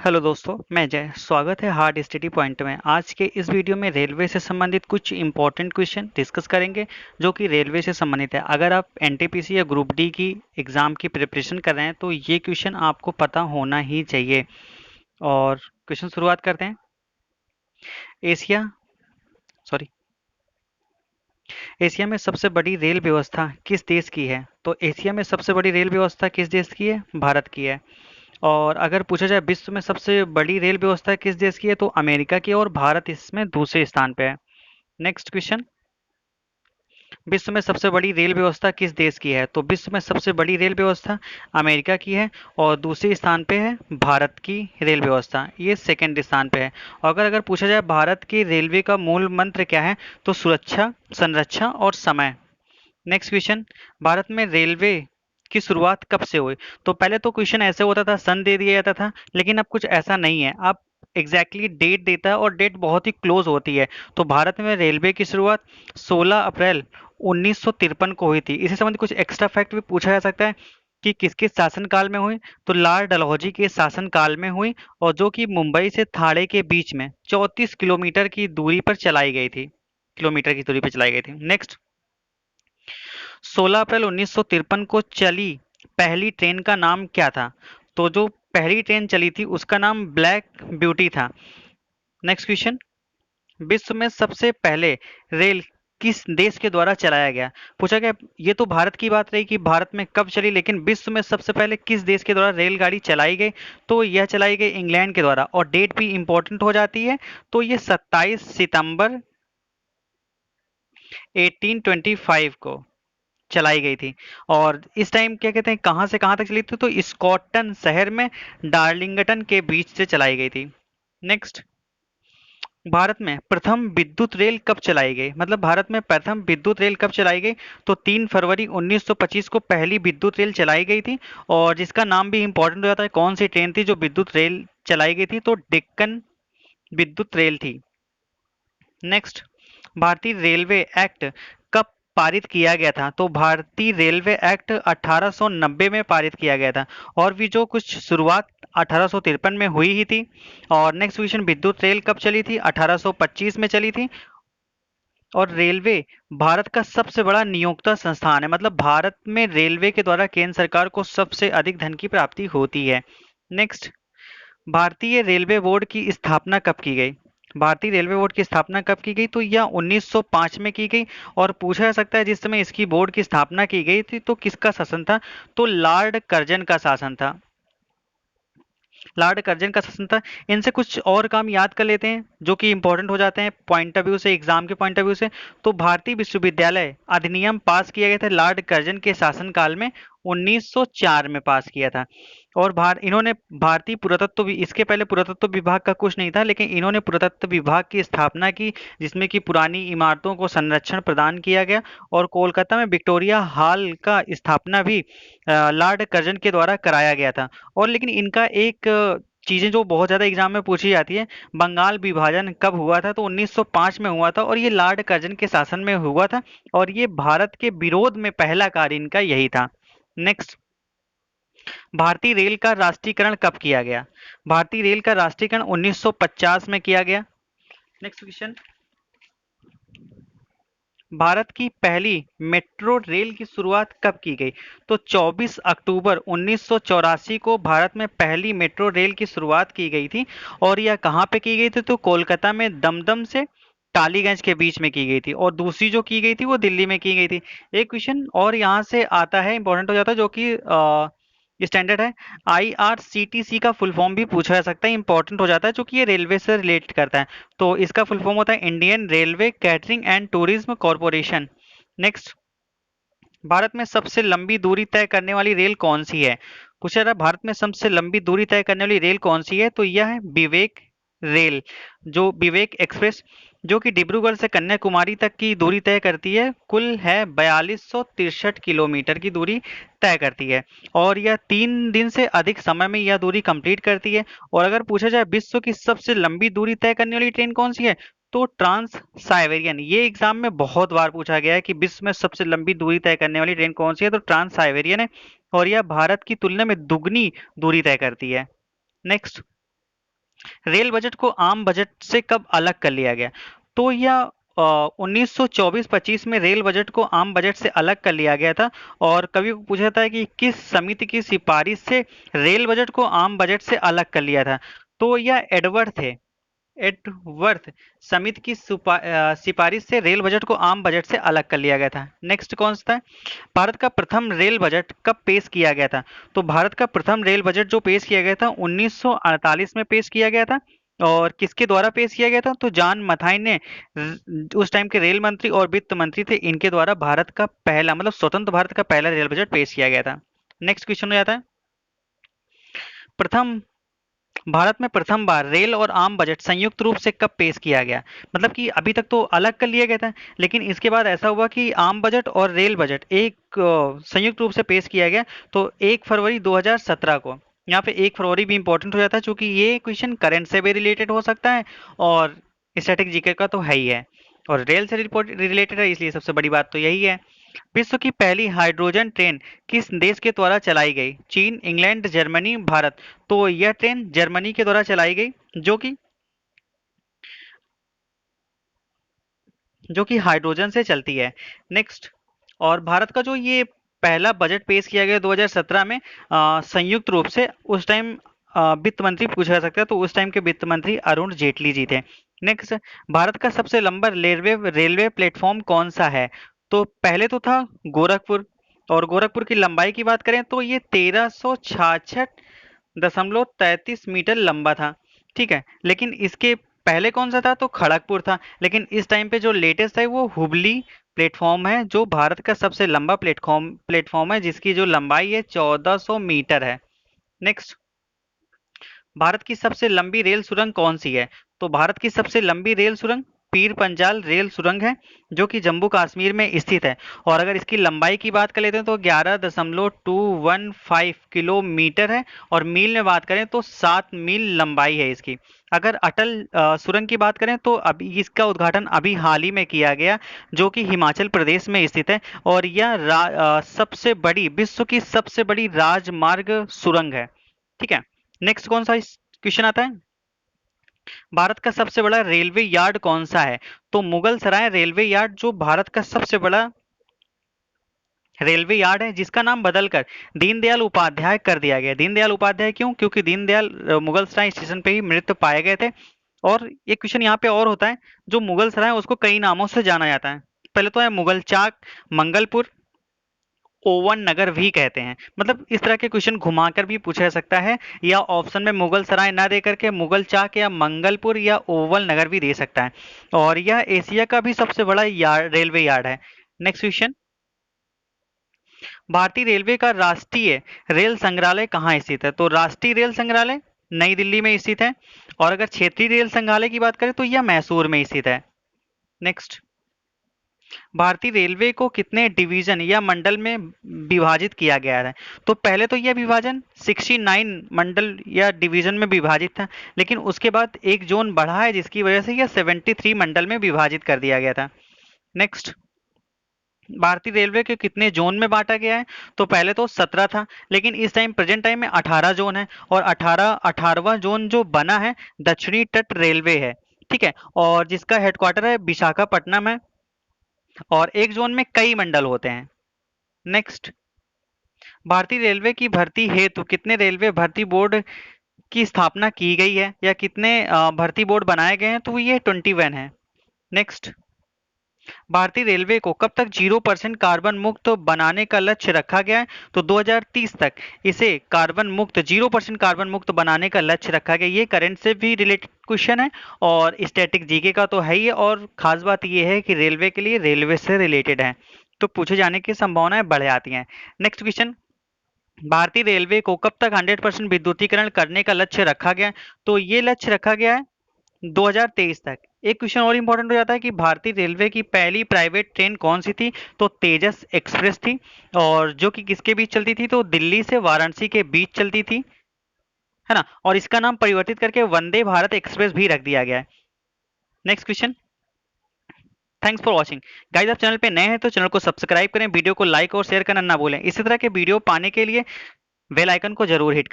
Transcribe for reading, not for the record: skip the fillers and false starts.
Hello दोस्तों, मैं जय। स्वागत है हार्ड स्टडी पॉइंट में। आज के इस वीडियो में रेलवे से संबंधित कुछ इंपॉर्टेंट क्वेश्चन डिस्कस करेंगे जो कि रेलवे से संबंधित है। अगर आप एनटीपीसी या ग्रुप डी की एग्जाम की प्रिपरेशन कर रहे हैं तो ये क्वेश्चन आपको पता होना ही चाहिए। और क्वेश्चन शुरुआत करते हैं। एशिया सॉरी एशिया में सबसे बड़ी रेल व्यवस्था किस देश की है? तो एशिया में सबसे बड़ी रेल व्यवस्था किस देश की है? भारत की है। और अगर पूछा जाए विश्व में सबसे बड़ी रेल व्यवस्था किस देश की है, तो अमेरिका की है और भारत इसमें दूसरे स्थान पे है। Next question. विश्व में सबसे बड़ी रेल व्यवस्था किस देश की है? तो विश्व में सबसे बड़ी रेल व्यवस्था अमेरिका की है और दूसरे स्थान पे है भारत की रेल व्यवस्था, ये सेकंड स्थान पे है। और अगर पूछा जाए भारत की रेलवे का मूल मंत्र क्या है, तो सुरक्षा, संरक्षा और समय। Next question. भारत में रेलवे की शुरुआत कब से हुई? तो पहले तो क्वेश्चन ऐसे होता था, सन दे दिया जाता था, लेकिन अब कुछ ऐसा नहीं है। अब एग्जैक्टली डेट देता है और डेट बहुत ही क्लोज होती है। तो भारत में रेलवे की शुरुआत 16 अप्रैल 1953 को हुई थी। इसी संबंधित कुछ एक्स्ट्रा फैक्ट भी पूछा जा सकता है कि किसके शासनकाल में हुई। तो लॉर्ड डलहौजी के शासनकाल में हुई और जो कि मुंबई से थाने के बीच में 34 किलोमीटर की दूरी पर चलाई गई थी। किलोमीटर की दूरी पर चलाई गई थी। नेक्स्ट। 16 अप्रैल 1953 को चली पहली ट्रेन का नाम क्या था? तो जो पहली ट्रेन चली थी उसका नाम ब्लैक ब्यूटी था। Next question. विश्व में सबसे पहले रेल किस देश के द्वारा चलाया गया? पूछा गया। ये तो भारत की बात रही कि भारत में कब चली, लेकिन विश्व में सबसे पहले किस देश के द्वारा रेलगाड़ी चलाई गई? तो यह चलाई गई इंग्लैंड के द्वारा और डेट भी इंपॉर्टेंट हो जाती है। तो ये 27 सितंबर 1825 को चलाई गई थी। और इस टाइम क्या कहते हैं, कहां से कहां तक चली थी? तो स्कॉटन शहर में डार्लिंगटन के बीच से चलाई गई थी। नेक्स्ट। भारत में प्रथम विद्युत रेल कब चलाई गई? मतलब भारत में प्रथम विद्युत रेल कब चलाई गई? तो 3 फरवरी 1925 को पहली विद्युत रेल चलाई गई थी। और जिसका नाम भी इंपॉर्टेंट हो जाता है, कौन सी ट्रेन थी जो विद्युत रेल चलाई गई थी? तो डेक्कन विद्युत रेल थी। नेक्स्ट। भारतीय रेलवे एक्ट कब पारित किया गया था? तो भारतीय रेलवे एक्ट 1890 में पारित किया गया था और भी जो कुछ शुरुआत 1853 में हुई ही थी। और नेक्स्ट क्वेश्चन। विद्युत रेल कब चली थी? 1825 में चली थी। और रेलवे भारत का सबसे बड़ा नियोक्ता संस्थान है, मतलब भारत में रेलवे के द्वारा केंद्र सरकार को सबसे अधिक धन की प्राप्ति होती है। नेक्स्ट। भारतीय रेलवे बोर्ड की स्थापना कब की गई? भारतीय रेलवे बोर्ड की स्थापना कब की गई? तो यह 1905 में की गई। और पूछा जा सकता है जिस समय इसकी बोर्ड की स्थापना की गई थी तो किसका शासन था? तो लॉर्ड कर्जन का शासन था। लॉर्ड कर्जन का शासन था। इनसे कुछ और काम याद कर लेते हैं जो कि इंपॉर्टेंट हो जाते हैं पॉइंट ऑफ व्यू से, एग्जाम के पॉइंट ऑफ व्यू से। तो भारतीय विश्वविद्यालय अधिनियम पास किया गया था लॉर्ड कर्जन के शासनकाल में, 1904 में पास किया था। और इन्होंने भारतीय पुरातत्व भी, इसके पहले पुरातत्व विभाग का कुछ नहीं था, लेकिन इन्होंने पुरातत्व विभाग की स्थापना की जिसमें कि पुरानी इमारतों को संरक्षण प्रदान किया गया। और कोलकाता में विक्टोरिया हॉल का स्थापना भी लॉर्ड कर्जन के द्वारा कराया गया था। और लेकिन इनका एक चीजें जो बहुत ज्यादा एग्जाम में पूछी जाती है, बंगाल विभाजन कब हुआ था? तो 1905 में हुआ था और ये लॉर्ड कर्जन के शासन में हुआ था। और ये भारत के विरोध में पहला कार्य इनका यही था। नेक्स्ट। भारतीय रेल का राष्ट्रीयकरण कब किया गया? भारतीय रेल का राष्ट्रीयकरण 1950 में किया गया। Next question. भारत की पहली मेट्रो रेल की शुरुआत कब की गई? तो 24 अक्टूबर 1984 को भारत में पहली मेट्रो रेल की शुरुआत की गई थी। और यह कहाँ पे की गई थी? तो कोलकाता में दमदम से टालीगंज के बीच में की गई थी। और दूसरी जो की गई थी वो दिल्ली में की गई थी। एक क्वेश्चन और यहाँ से आता है, इंपॉर्टेंट हो जाता है, जो कि स्टैंडर्ड है। आईआरसीटीसी का फुल फॉर्म भी पूछा जा सकता है, इंपॉर्टेंट हो जाता है, जो कि ये रेलवे से रिलेट करता है। तो इसका फुल फॉर्म होता है Indian railway catering and tourism corporation. Next. Bharat में सबसे लंबी दूरी तय करने वाली रेल कौन सी है? पूछा जा रहा है भारत में सबसे लंबी दूरी तय करने वाली रेल कौन सी है? तो यह है विवेक रेल, जो विवेक एक्सप्रेस, जो कि डिब्रूगढ़ से कन्याकुमारी तक की दूरी तय करती है। कुल है 4263 किलोमीटर की दूरी तय करती है। और यह 3 दिन से अधिक समय में यह दूरी कंप्लीट करती है। और अगर पूछा जाए विश्व की सबसे लंबी दूरी तय करने वाली ट्रेन कौन सी है, तो ट्रांस साइबेरियन। ये एग्जाम में बहुत बार पूछा गया है कि विश्व में सबसे लंबी दूरी तय करने वाली ट्रेन कौन सी है, तो ट्रांस साइबेरियन है। और यह भारत की तुलना में दुगनी दूरी तय करती है। नेक्स्ट। रेल बजट को आम बजट से कब अलग कर लिया गया? तो यह 1924-25 में रेल बजट को आम बजट से अलग कर लिया गया था। और कभी पूछा जाता है कि किस समिति की सिफारिश से रेल बजट को आम बजट से अलग कर लिया था? तो यह एडवर्थ समिति की सिफारिश से रेल बजट को आम बजट से अलग कर लिया गया था। नेक्स्ट कौन सा है? भारत का प्रथम रेल बजट कब पेश किया गया था? तो भारत का प्रथम रेल बजट जो पेश किया गया था 1948 में पेश किया गया था। और किसके द्वारा पेश किया गया था? तो जॉन मथाई ने, उस टाइम के रेल मंत्री और वित्त मंत्री थे, इनके द्वारा भारत का पहला, मतलब स्वतंत्र भारत का पहला रेल बजट पेश किया गया था। नेक्स्ट क्वेश्चन हो जाता है, प्रथम भारत में प्रथम बार रेल और आम बजट संयुक्त रूप से कब पेश किया गया? मतलब कि अभी तक तो अलग कर लिया गया था, लेकिन इसके बाद ऐसा हुआ कि आम बजट और रेल बजट एक संयुक्त रूप से पेश किया गया। तो 1 फरवरी 2017 को। यहाँ पे 1 फरवरी भी इंपॉर्टेंट हो जाता है, क्योंकि ये क्वेश्चन करंट से भी रिलेटेड हो सकता है और स्टैटिक जीके का तो है ही है, और रेल से रिलेटेड है, इसलिए सबसे बड़ी बात तो यही है। विश्व की पहली हाइड्रोजन ट्रेन किस देश के द्वारा चलाई गई? चीन, इंग्लैंड, जर्मनी, भारत। तो यह ट्रेन जर्मनी के द्वारा चलाई गई, जो कि हाइड्रोजन से चलती है। नेक्स्ट, और भारत का जो ये पहला बजट पेश किया गया 2017 में संयुक्त रूप से, उस टाइम वित्त मंत्री पूछा जा सकता है, तो उस टाइम के वित्त मंत्री अरुण जेटली जी थे। नेक्स्ट, भारत का सबसे लंबा रेलवे प्लेटफॉर्म कौन सा है? तो पहले तो था गोरखपुर, और गोरखपुर की लंबाई की बात करें तो ये 1366.33 मीटर लंबा था। ठीक है, लेकिन इसके पहले कौन सा था? तो खड़गपुर था। लेकिन इस टाइम पे जो लेटेस्ट है वो हुबली प्लेटफॉर्म है, जो भारत का सबसे लंबा प्लेटफॉर्म है, जिसकी जो लंबाई है 1400 मीटर है। नेक्स्ट, भारत की सबसे लंबी रेल सुरंग कौन सी है? तो भारत की सबसे लंबी रेल सुरंग पीर पंजाल रेल सुरंग है, जो कि जम्मू कश्मीर में स्थित है। और अगर इसकी लंबाई की बात कर लेते हैं तो 11.215 किलोमीटर है, और मील में बात करें तो 7 मील लंबाई है इसकी। अगर अटल सुरंग की बात करें तो अभी इसका उद्घाटन अभी हाल ही में किया गया, जो कि हिमाचल प्रदेश में स्थित है। और यह सबसे बड़ी, विश्व की सबसे बड़ी राजमार्ग सुरंग है। ठीक है। नेक्स्ट कौन सा क्वेश्चन आता है, भारत का सबसे बड़ा रेलवे यार्ड कौन सा है? तो मुगल सराय रेलवे यार्ड जो भारत का सबसे बड़ा रेलवे यार्ड है, जिसका नाम बदलकर दीनदयाल उपाध्याय कर दिया गया। दीनदयाल उपाध्याय क्यों? क्योंकि दीनदयाल मुगल सराय स्टेशन पे ही मृत पाए गए थे। और एक क्वेश्चन यहाँ पे और होता है, जो मुगल सराय है उसको कई नामों से जाना जाता है। पहले तो है मुगल चाक, मंगलपुर, ओवन नगर भी कहते हैं। मतलब इस तरह के क्वेश्चन घुमाकर भी पूछा जा सकता है, या ऑप्शन में मुगल सराय ना दे करके मुगल चाक या मंगलपुर या ओवल नगर भी दे सकता है। और यह एशिया का भी सबसे बड़ा रेलवे यार्ड है। नेक्स्ट क्वेश्चन, भारतीय रेलवे का राष्ट्रीय रेल संग्रहालय कहाँ स्थित है? तो राष्ट्रीय रेल संग्रहालय नई दिल्ली में स्थित है। और अगर क्षेत्रीय रेल संग्रहालय की बात करें तो यह मैसूर में स्थित है। नेक्स्ट, भारतीय रेलवे को कितने डिवीजन या मंडल में विभाजित किया गया है? तो पहले तो यह विभाजन 69 मंडल या डिवीजन में विभाजित था, लेकिन उसके बाद एक जोन बढ़ा है, जिसकी वजह से यह 73 मंडल में विभाजित कर दिया गया था। नेक्स्ट, भारतीय रेलवे के कितने जोन में बांटा गया है? तो पहले तो 17 था, लेकिन इस टाइम प्रेजेंट टाइम में 18 जोन है, और 18वां जोन जो बना है दक्षिणी तट रेलवे है। ठीक है, और जिसका हेडक्वार्टर है विशाखापट्टनम है। और एक जोन में कई मंडल होते हैं। नेक्स्ट, भारतीय रेलवे की भर्ती हेतु कितने रेलवे भर्ती बोर्ड की स्थापना की गई है, या कितने भर्ती बोर्ड बनाए गए हैं? तो ये 21 है। नेक्स्ट, भारतीय रेलवे को कब तक 0% कार्बन मुक्त बनाने का लक्ष्य रखा गया है? तो 2030 तक इसे कार्बन मुक्त, 0% कार्बन मुक्त बनाने का लक्ष्य रखा गया। ये करंट से भी रिलेटेड क्वेश्चन है, और स्टैटिक जीके का तो है ही है, और खास बात यह है कि रेलवे के लिए रेलवे से रिलेटेड है, तो पूछे जाने की संभावनाएं बढ़ जाती हैं। नेक्स्ट क्वेश्चन, भारतीय रेलवे को कब तक 100% विद्युतीकरण करने का लक्ष्य रखा गया है? तो ये लक्ष्य रखा गया है 2023 तक। एक क्वेश्चन और इंपॉर्टेंट हो जाता है कि भारतीय रेलवे की पहली प्राइवेट ट्रेन कौन सी थी? तो तेजस एक्सप्रेस थी, और जो कि किसके बीच चलती थी? तो दिल्ली से वाराणसी के बीच चलती थी, है ना। और इसका नाम परिवर्तित करके वंदे भारत एक्सप्रेस भी रख दिया गया है। Next question, thanks for watching. Guys, आप चैनल पे नए हैं तो चैनल को सब्सक्राइब करें, वीडियो को लाइक और शेयर करना ना भूलें। इसी तरह के वीडियो पाने के लिए बेल आइकन को जरूर हिट करें।